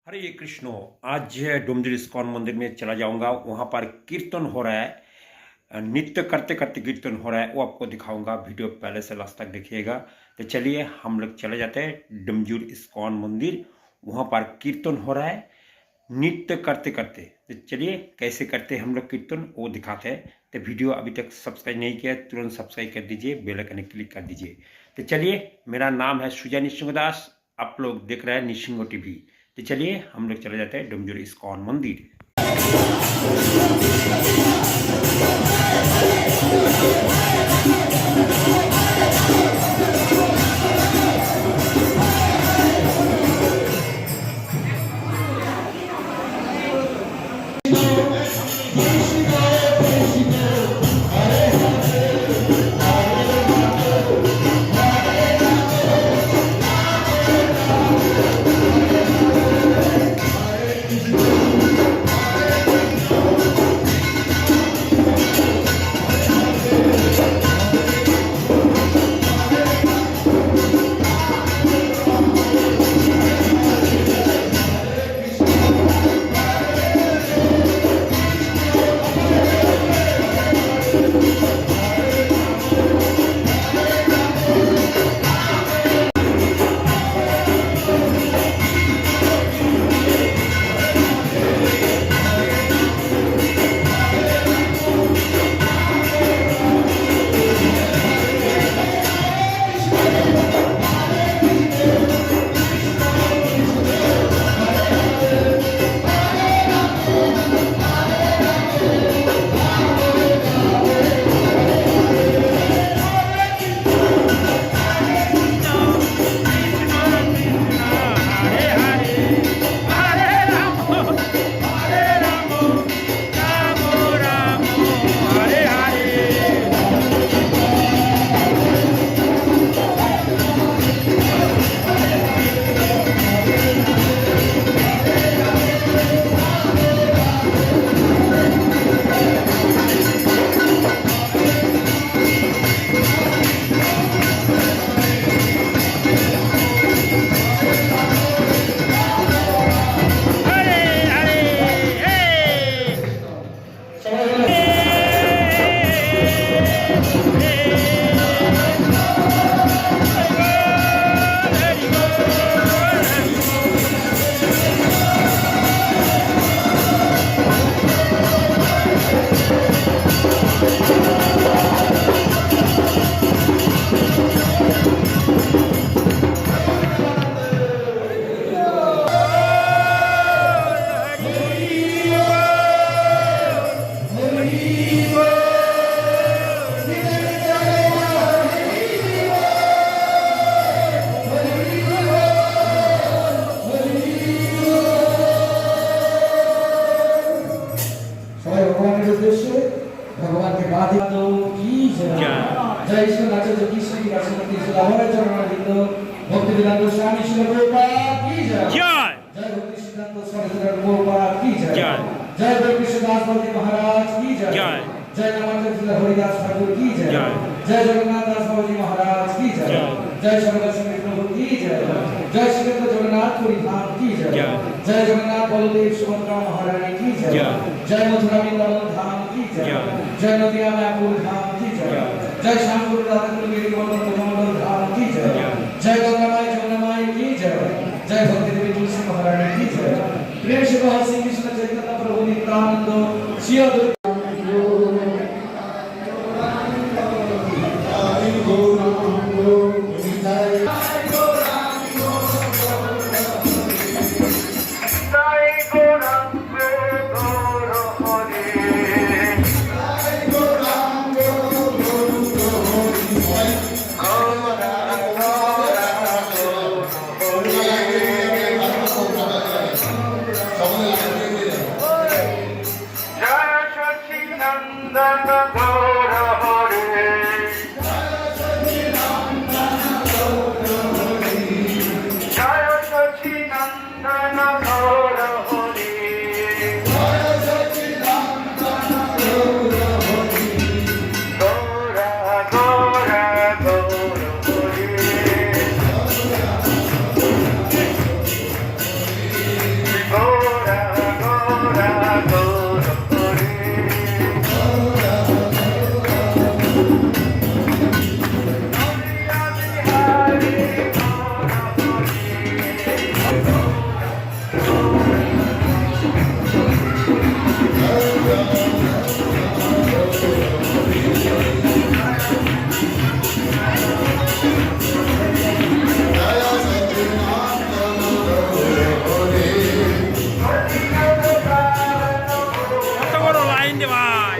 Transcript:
हरे कृष्णो। आज डुमजर इस्कॉन मंदिर में चला जाऊंगा। वहाँ पर कीर्तन हो रहा है, नृत्य करते करते कीर्तन हो रहा है, वो आपको दिखाऊंगा। वीडियो पहले से लास्ट तक देखिएगा। तो चलिए हम लोग चले जाते हैं डुमजर इस्कॉन मंदिर। वहाँ पर कीर्तन हो रहा है नृत्य करते करते। तो चलिए कैसे करते हैं हम लोग कीर्तन वो दिखाते हैं। तो वीडियो अभी तक सब्सक्राइब नहीं किया तुरंत सब्सक्राइब कर दीजिए, बेल आइकन क्लिक कर दीजिए। तो चलिए, मेरा नाम है सुजय निसिंह दास, आप लोग देख रहे हैं निसिंह टीवी। तो चलिए हम लोग चले जाते हैं डुमजर इस्कॉन मंदिर। भगवान के बाद की जय श्री नाचो की श्री राष्ट्रपति सुधावर चरण भक्ति विदान स्वामी श्री गोपाल की जय जय भक्ति सिद्धांत स्वामी गोपाल की जय जय भक्ति कृष्णदास बलदेव महाराज की जय जय नमाज हरिदास ठाकुर की जय जय जगन्नाथ दास बाबूजी महाराज की जय जय सर्वदर्शन प्रभु की जय जय श्री जगन्नाथ पुरी धाम की जय जय जगन्नाथ बलदेव सुभद्रा महारानी की जय जय मथुरा वृंदावन धाम की जय जय नदिया मायापुर धाम की जय जय श्याम गुरु राधा कुलगिरी गोवर्धन धाम की जय जय गंगा माई जमुना माई की जय जय भक्ति देवी तुलसी महारानी की जय प्रेम से कहो श्री कृष्ण चैतन्य प्रभु नित्यानंद श्री अद्वैत কত বড় লাইন রে ভাই